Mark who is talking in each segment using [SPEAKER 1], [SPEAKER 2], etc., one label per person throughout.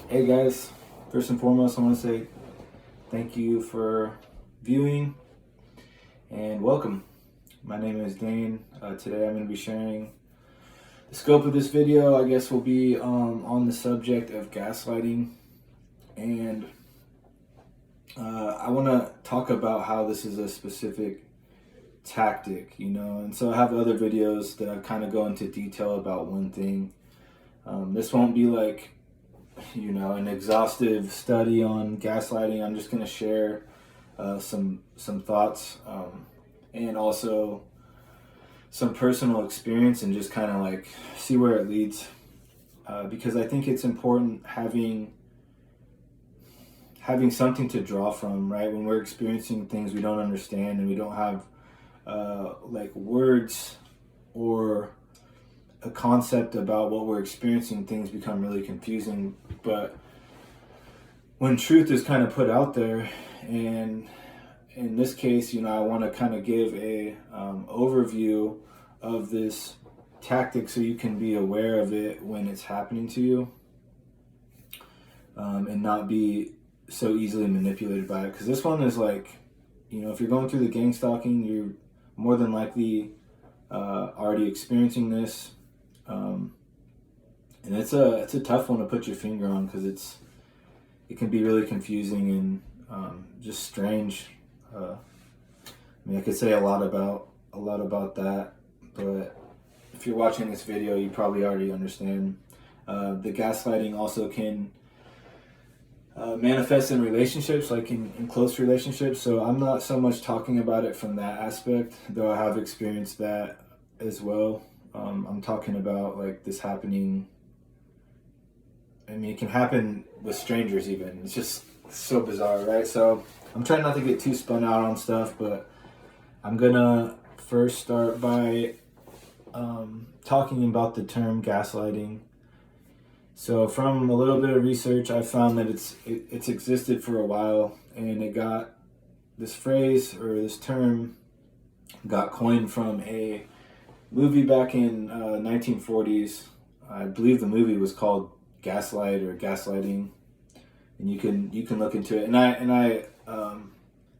[SPEAKER 1] Hey guys, first and foremost, I want to say thank you for viewing and welcome. My name is Dane. Today I'm going to be sharing the scope of this video. I guess will be on the subject of gaslighting, and I want to talk about how this is a specific tactic, and so I have other videos that I kind of go into detail about one thing. This won't be like an exhaustive study on gaslighting. I'm just going to share some thoughts and also some personal experience and just kind of like see where it leads, because I think it's important having something to draw from, right? When we're experiencing things we don't understand and we don't have like words or a concept about what we're experiencing, things become really confusing. But when truth is kind of put out there, and in this case, I want to kind of give a overview of this tactic so you can be aware of it when it's happening to you, and not be so easily manipulated by it. Because this one is like, if you're going through the gang stalking, you're more than likely already experiencing this. And it's a tough one to put your finger on because it can be really confusing and just strange. I could say a lot about that, but if you're watching this video, you probably already understand. The gaslighting also can manifest in relationships, like in close relationships. So I'm not so much talking about it from that aspect, though I have experienced that as well. I'm talking about like this happening. It can happen with strangers even. It's just so bizarre, right? So I'm trying not to get too spun out on stuff, but I'm gonna first start by talking about the term gaslighting. So from a little bit of research, I found that it's existed for a while, and this phrase or this term got coined from a movie back in 1940s. I believe the movie was called Gaslight or Gaslighting, and you can look into it. And I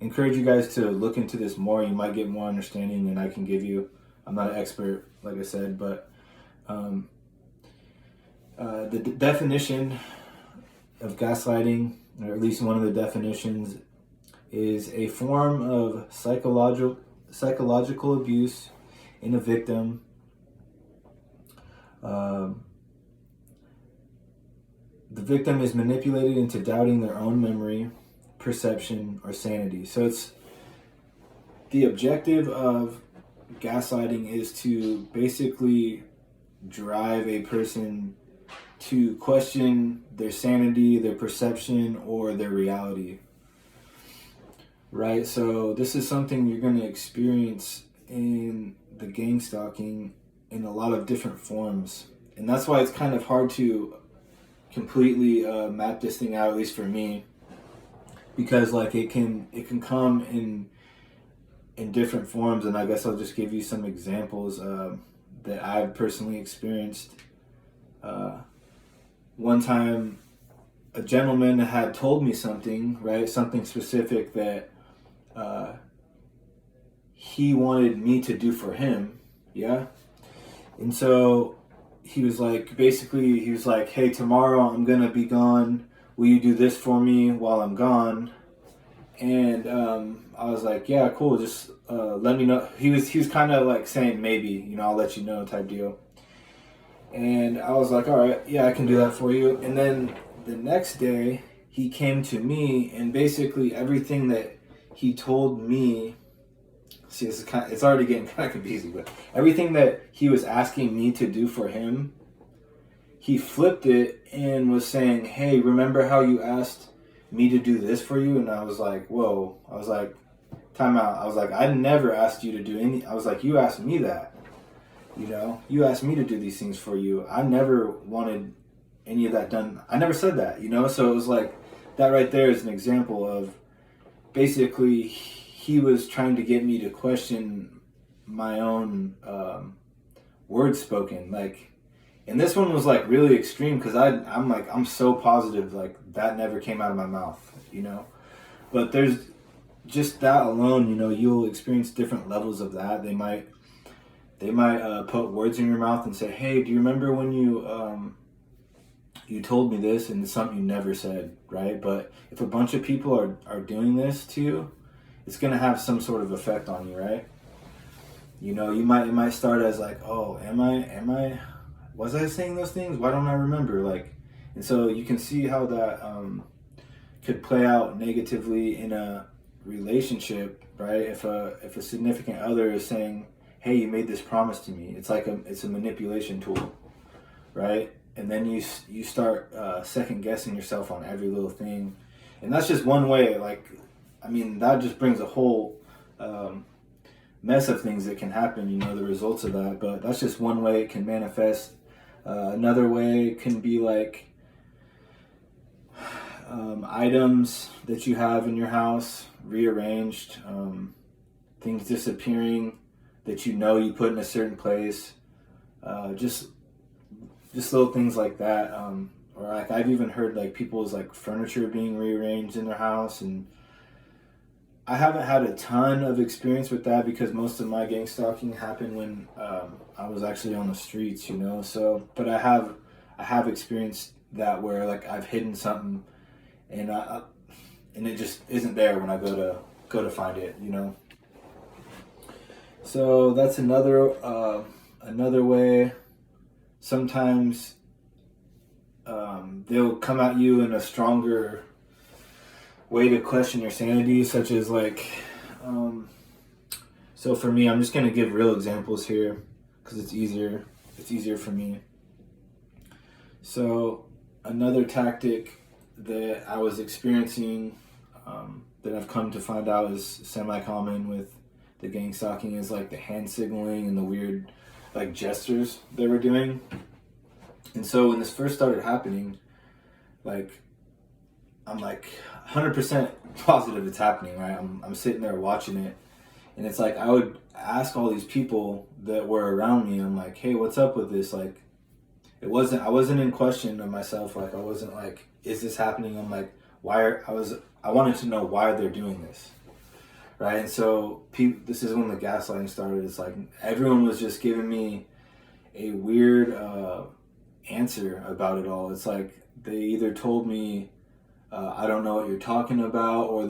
[SPEAKER 1] encourage you guys to look into this more. You might get more understanding than I can give you. I'm not an expert, like I said, but the definition of gaslighting, or at least one of the definitions, is a form of psychological abuse in a victim. The victim is manipulated into doubting their own memory, perception, or sanity. So it's the objective of gaslighting is to basically drive a person to question their sanity, their perception, or their reality. Right? So this is something you're going to experience in the gang stalking in a lot of different forms. And that's why it's kind of hard to completely map this thing out, at least for me, because like it can come in different forms. And I guess I'll just give you some examples that I've personally experienced. One time a gentleman had told me something, right? Something specific that he wanted me to do for him. Yeah. And so he was like, hey, tomorrow I'm going to be gone. Will you do this for me while I'm gone? And I was like, yeah, cool. Just let me know. He was kind of like saying maybe, I'll let you know type deal. And I was like, all right, yeah, I can do that for you. And then the next day he came to me, and basically everything that he told me, it's already getting kind of confusing, but everything that he was asking me to do for him, he flipped it and was saying, hey, remember how you asked me to do this for you? And I was like, whoa. I was like, time out. I was like, I never asked you to do any. I was like, you asked me that. You asked me to do these things for you. I never wanted any of that done. I never said that, So it was like, that right there is an example of basically he was trying to get me to question my own words spoken. Like, And this one was like really extreme because I'm so positive like that never came out of my mouth, you know. But there's just that alone, you know, you'll experience different levels of that. They might put words in your mouth and say, "Hey, do you remember when you told me this?" And it's something you never said, right? But if a bunch of people are doing this to you, it's gonna have some sort of effect on you, right? You know, it might start as like, "Oh, am I was I saying those things? Why don't I remember?" Like, and so you can see how that could play out negatively in a relationship, right? If a significant other is saying, "Hey, you made this promise to me," it's like it's a manipulation tool, right? And then you start second guessing yourself on every little thing, and that's just one way. Like, I mean, that just brings a whole mess of things that can happen. You know, the results of that, but that's just one way it can manifest. Another way can be like items that you have in your house rearranged, things disappearing that you know you put in a certain place, just little things like that. Or like I've even heard like people's like furniture being rearranged in their house, and I haven't had a ton of experience with that because most of my gang stalking happened when I was actually on the streets, you know. So, but I have experienced that where like I've hidden something and it just isn't there when I go to find it, you know. So that's another way. Sometimes they'll come at you in a stronger way to question your sanity, such as like, so for me, I'm just gonna give real examples here because it's easier for me. So another tactic that I was experiencing, that I've come to find out is semi-common with the gang stalking, is like the hand signaling and the weird like gestures they were doing. And so when this first started happening, like I'm like 100% positive it's happening, right? I'm sitting there watching it, and it's like I would ask all these people that were around me, I'm like, "Hey, what's up with this?" Like, I wasn't in question of myself. Like, I wasn't like, "Is this happening?" I'm like, I wanted to know why they're doing this, right? And so this is when the gaslighting started. It's like everyone was just giving me a weird answer about it all. It's like they either told me, "I don't know what you're talking about," or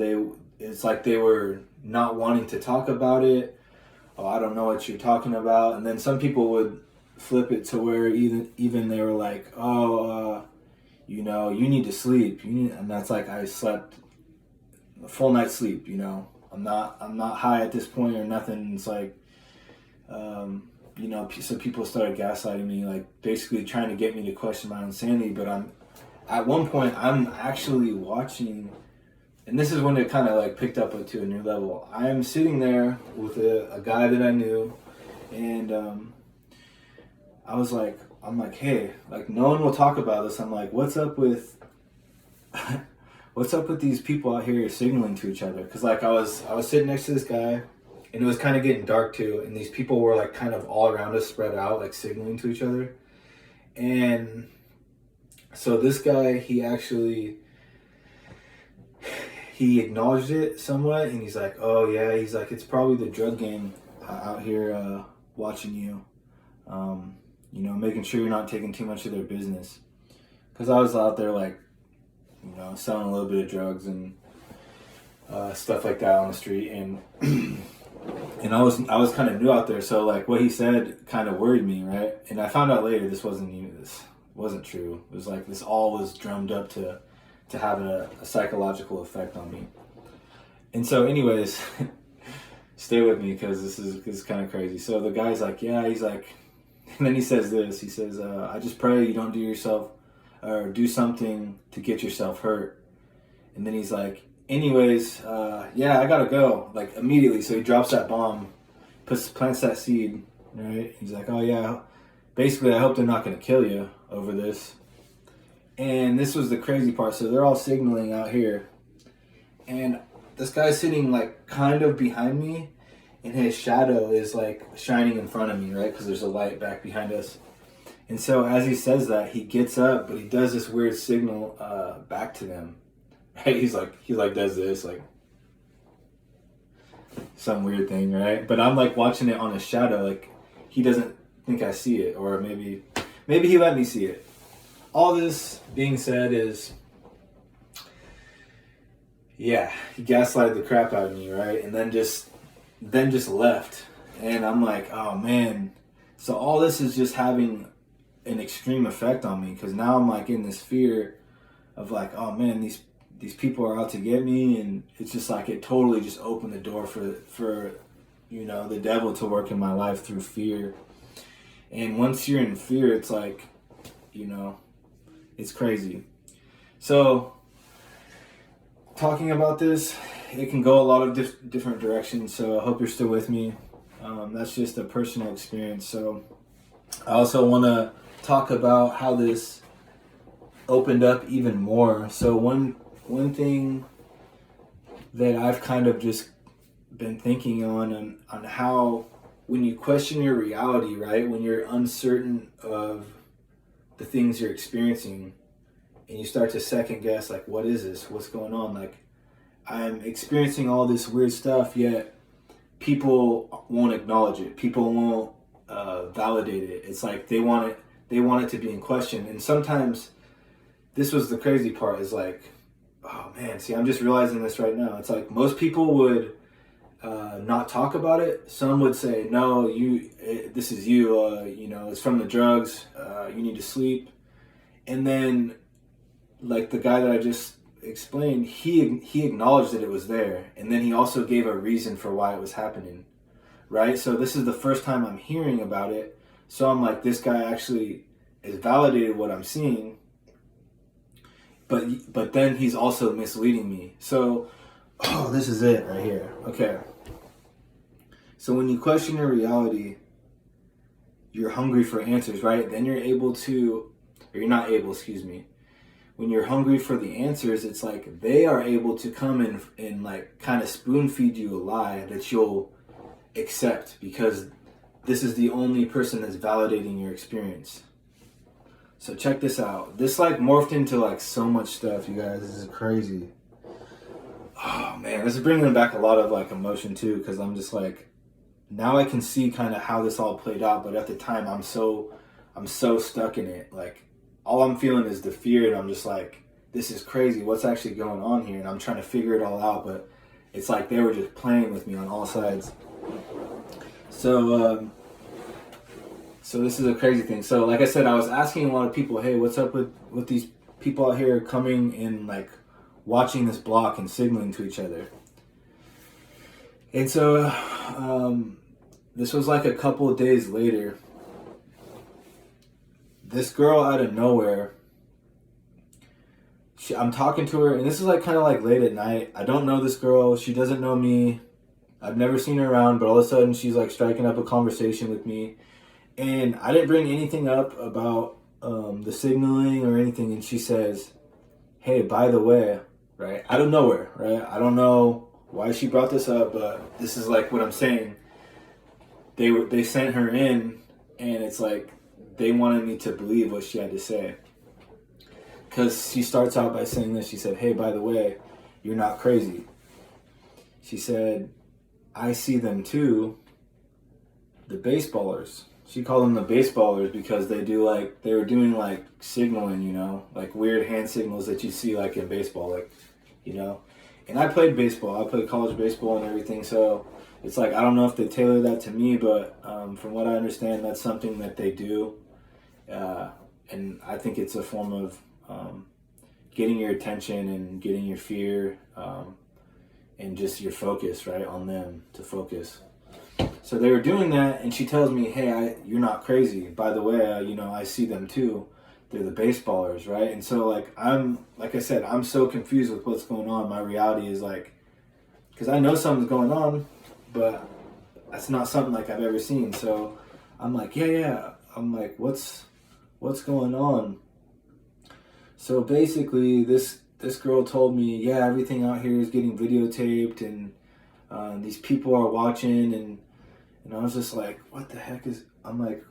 [SPEAKER 1] it's like they were not wanting to talk about it. "Oh, I don't know what you're talking about." And then some people would flip it to where even they were like, "Oh, you know, you need to sleep." And that's like I slept a full night's sleep. You know, I'm not high at this point or nothing. It's like, you know, so people started gaslighting me, like basically trying to get me to question my own sanity. But at one point I'm actually watching, and this is when it kind of like picked up to a new level. I'm sitting there with a guy that I knew, and I'm like, "Hey, like no one will talk about this." I'm like, "What's up with what's up with these people out here signaling to each other?" Because like I was sitting next to this guy, and it was kind of getting dark too, and these people were like kind of all around us, spread out, like signaling to each other. And so this guy, he acknowledged it somewhat, and he's like, "Oh yeah," he's like, "It's probably the drug game out here watching you, you know, making sure you're not taking too much of their business." Because I was out there like, you know, selling a little bit of drugs and stuff like that on the street, and and I was kind of new out there, so like what he said kind of worried me, right? And I found out later this wasn't true. It was like this all was drummed up to have a psychological effect on me. And so anyways, stay with me because this is kind of crazy. So the guy's like, "Yeah," he's like, and then he says this, he says, "I just pray you don't do something to get yourself hurt." And then he's like, "Anyways, yeah, I gotta go," like immediately. So he drops that bomb, plants that seed, right? He's like, "Oh yeah, basically I hope they're not gonna kill you over this." And this was the crazy part. So they're all signaling out here, and this guy's sitting like kind of behind me, and his shadow is like shining in front of me, right? Because there's a light back behind us. And so as he says that, he gets up, but he does this weird signal back to them. Right? He does this, like some weird thing, right? But I'm like watching it on a shadow, like he doesn't think I see it, or maybe he let me see it. All this being said is, yeah, he gaslighted the crap out of me, right? And then just left. And I'm like, oh man. So all this is just having an extreme effect on me, because now I'm like in this fear of like, oh man, these people are out to get me. And it's just like, it totally just opened the door for you know, the devil to work in my life through fear. And once you're in fear, it's like, you know, it's crazy. So talking about this, it can go a lot of different directions, so I hope you're still with me. That's just a personal experience. So I also want to talk about how this opened up even more. So one thing that I've kind of just been thinking on how when you question your reality, right, when you're uncertain of the things you're experiencing, and you start to second guess, like, what is this? What's going on? Like, I'm experiencing all this weird stuff, yet people won't acknowledge it. People won't validate it. It's like they want it to be in question. And sometimes, this was the crazy part, is like, oh man, see, I'm just realizing this right now. It's like most people would not talk about it. Some would say, no, this is you, you know, it's from the drugs, you need to sleep. And then, like the guy that I just explained, he acknowledged that it was there, and then he also gave a reason for why it was happening, right? So this is the first time I'm hearing about it, so I'm like, this guy actually has validated what I'm seeing, but then he's also misleading me. So, oh, this is it right here. Okay. So when you question your reality, you're hungry for answers, right? Then you're able to, or you're not able, excuse me. When you're hungry for the answers, it's like they are able to come and like kind of spoon feed you a lie that you'll accept, because this is the only person that's validating your experience. So check this out. This like morphed into like so much stuff, you guys. This is crazy. Oh man, this is bringing back a lot of like emotion too, because I'm just like, now I can see kind of how this all played out, but at the time I'm so stuck in it. Like, all I'm feeling is the fear, and I'm just like, this is crazy. What's actually going on here? And I'm trying to figure it all out, but it's like they were just playing with me on all sides. So this is a crazy thing. So like I said, I was asking a lot of people, hey, what's up with these people out here coming and like watching this block and signaling to each other? And so this was like a couple of days later. This girl out of nowhere, I'm talking to her, and this is like kind of like late at night. I don't know this girl. She doesn't know me. I've never seen her around, but all of a sudden she's like striking up a conversation with me. And I didn't bring anything up about the signaling or anything. And she says, hey, by the way, right? Out of nowhere, right? I don't know why she brought this up, but this is like what I'm saying. They sent her in, and it's like, they wanted me to believe what she had to say. Because she starts out by saying this. She said, hey, by the way, you're not crazy. She said, I see them too, the baseballers. She called them the baseballers because they were doing like signaling, you know, like weird hand signals that you see like in baseball, like, you know. And I played baseball. I played college baseball and everything, so it's like, I don't know if they tailor that to me, but from what I understand, that's something that they do. And I think it's a form of getting your attention and getting your fear and just your focus, right, on them to focus. So they were doing that, and she tells me, hey, you're not crazy. By the way, you know, I see them too. They're the baseballers, right? And so, like I said, I'm so confused with what's going on. My reality is like, because I know something's going on, but that's not something like I've ever seen. So I'm like, yeah. I'm like, what's going on? So basically, this girl told me, yeah, everything out here is getting videotaped, and these people are watching, and I was just like, what the heck is? I'm like,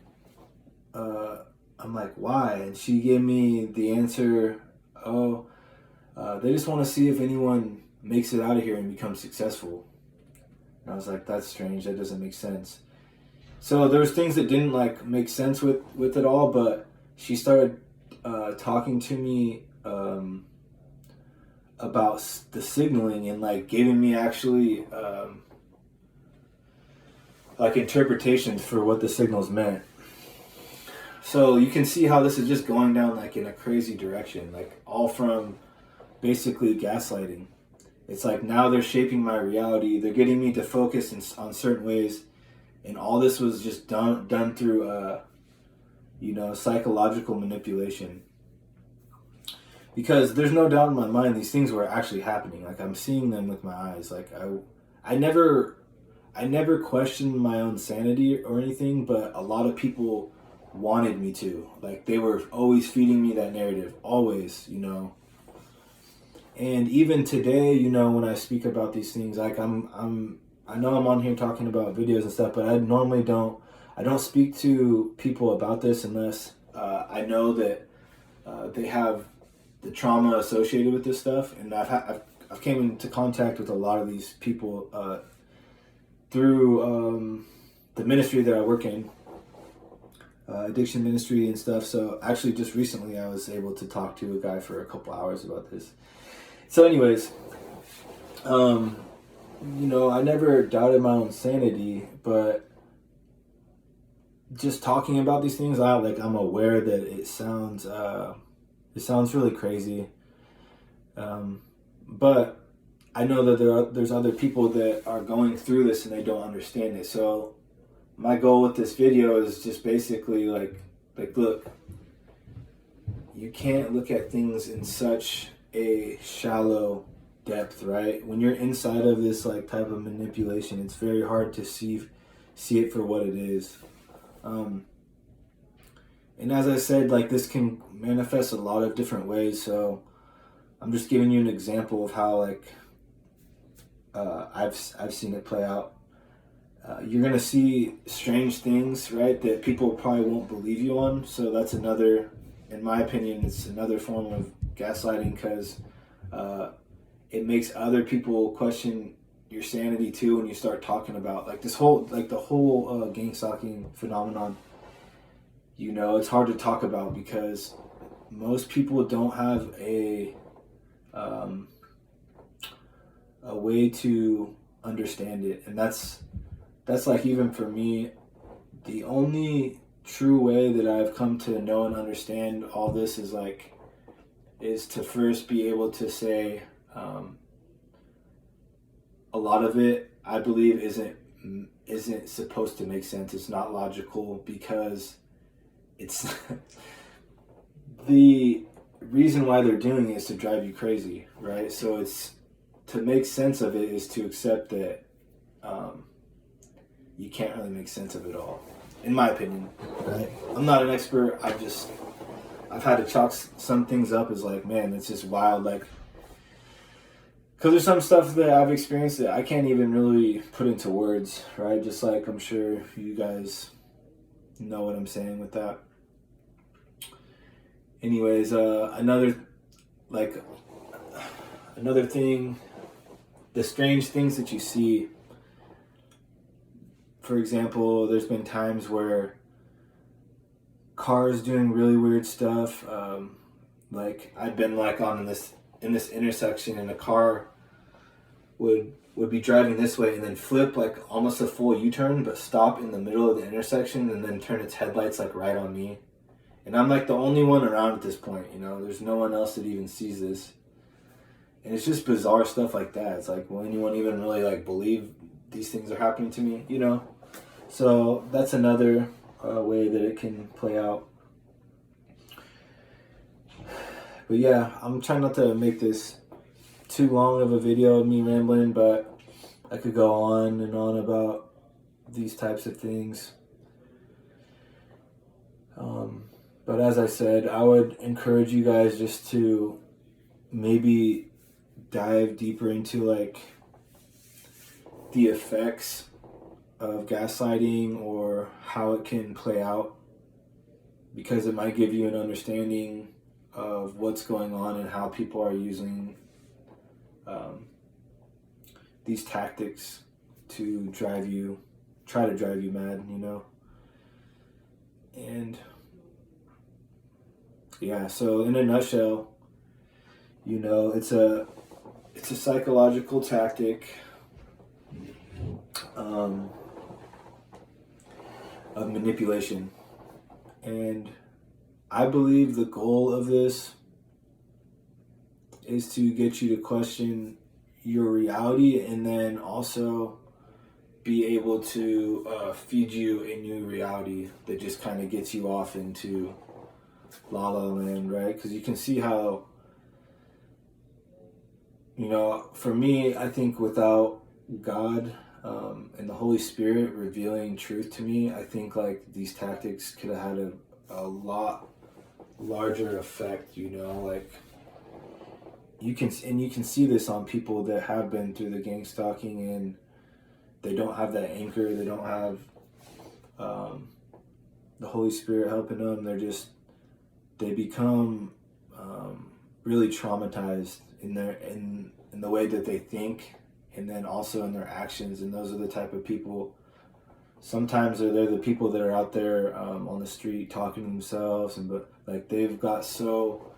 [SPEAKER 1] I'm like, why? And she gave me the answer, oh, they just want to see if anyone makes it out of here and becomes successful. And I was like, that's strange. That doesn't make sense. So there was things that didn't like make sense with it all, but she started talking to me about the signaling and like giving me actually like interpretations for what the signals meant. So you can see how this is just going down like in a crazy direction, like all from basically gaslighting. It's like now they're shaping my reality. They're getting me to focus on certain ways, and all this was just done through psychological manipulation. Because there's no doubt in my mind these things were actually happening. Like I'm seeing them with my eyes. Like I never questioned my own sanity or anything, but a lot of people wanted me to. Like they were always feeding me that narrative, always, And even today, when I speak about these things, like I know I'm on here talking about videos and stuff, but I normally don't speak to people about this unless I know that they have the trauma associated with this stuff, and I've came into contact with a lot of these people through the ministry that I work in, addiction ministry and stuff. So actually, just recently, I was able to talk to a guy for a couple hours about this. So, anyways, I never doubted my own sanity, but just talking about these things, I'm aware that it sounds really crazy, but I know that there's other people that are going through this and they don't understand it. So my goal with this video is just basically like look, you can't look at things in such a shallow depth, right? When you're inside of this like type of manipulation, it's very hard to see it for what it is. And as I said, like this can manifest a lot of different ways. So I'm just giving you an example of how like I've seen it play out. You're gonna see strange things, right, that people probably won't believe you on. So that's another, in my opinion, it's another form of gaslighting, because it makes other people question your sanity too when you start talking about like the whole gang stalking phenomenon. It's hard to talk about because most people don't have a way to understand it, and that's like, even for me, the only true way that I've come to know and understand all this is to first be able to say a lot of it, I believe, isn't supposed to make sense. It's not logical, because it's the reason why they're doing it is to drive you crazy, right? So it's to make sense of it is to accept that you can't really make sense of it all, in my opinion, right? I'm not an expert. I've had to chalk some things up as like, man, it's just wild, like, because there's some stuff that I've experienced that I can't even really put into words, right? Just like I'm sure you guys know what I'm saying with that. Anyways, another thing, the strange things that you see. For example, there's been times where cars doing really weird stuff. Like I've been like in this intersection, and a car would be driving this way and then flip like almost a full U-turn, but stop in the middle of the intersection and then turn its headlights like right on me. And I'm like the only one around at this point, there's no one else that even sees this. And it's just bizarre stuff like that. It's like, will anyone even really like believe these things are happening to me, So that's another way that it can play out. But yeah, I'm trying not to make this too long of a video of me rambling, but I could go on and on about these types of things. But as I said, I would encourage you guys just to maybe dive deeper into like the effects of gaslighting or how it can play out, because it might give you an understanding of what's going on and how people are using these tactics to try to drive you mad, you know. And yeah, so in a nutshell, you know, it's a psychological tactic of manipulation. And I believe the goal of this is to get you to question your reality, and then also be able to feed you a new reality that just kind of gets you off into la la land, right? Because you can see how, you know, for me, I think without God and the Holy Spirit revealing truth to me, I think like these tactics could have had a lot larger effect, you know. Like you can see this on people that have been through the gang stalking, and they don't have that anchor, they don't have the Holy Spirit helping them. They become really traumatized in the way that they think, and then also in their actions. And those are the type of people, sometimes they're the people that are out there on the street talking to themselves, but like they've got so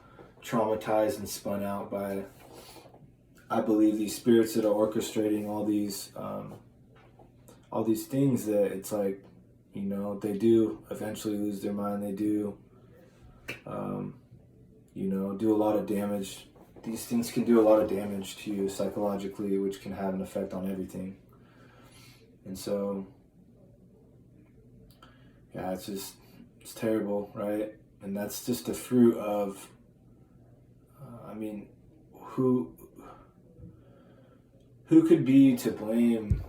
[SPEAKER 1] traumatized and spun out by, I believe, these spirits that are orchestrating all these things, that it's like, you know, they do eventually lose their mind. They do you know, do a lot of damage. These things can do a lot of damage to you psychologically, which can have an effect on everything. And so yeah, it's terrible, right? And that's just the fruit of I mean, who could be to blame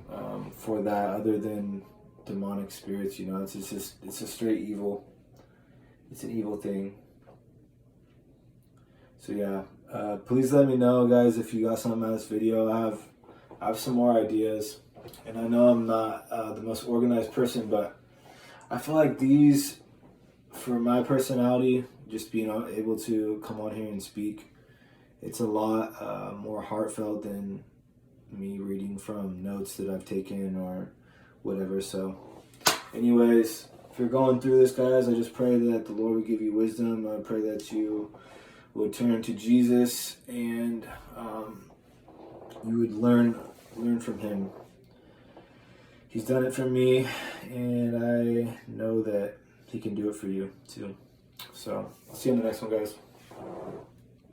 [SPEAKER 1] for that other than demonic spirits? You know, it's a straight evil. It's an evil thing. So yeah, please let me know, guys, if you got something out of this video. I have some more ideas, and I know I'm not the most organized person, but I feel like these, for my personality, just being able to come on here and speak, it's a lot more heartfelt than me reading from notes that I've taken or whatever. So anyways, if you're going through this, guys, I just pray that the Lord would give you wisdom. I pray that you would turn to Jesus, and you would learn from him. He's done it for me, and I know that he can do it for you too. So I'll see you in the next one, guys.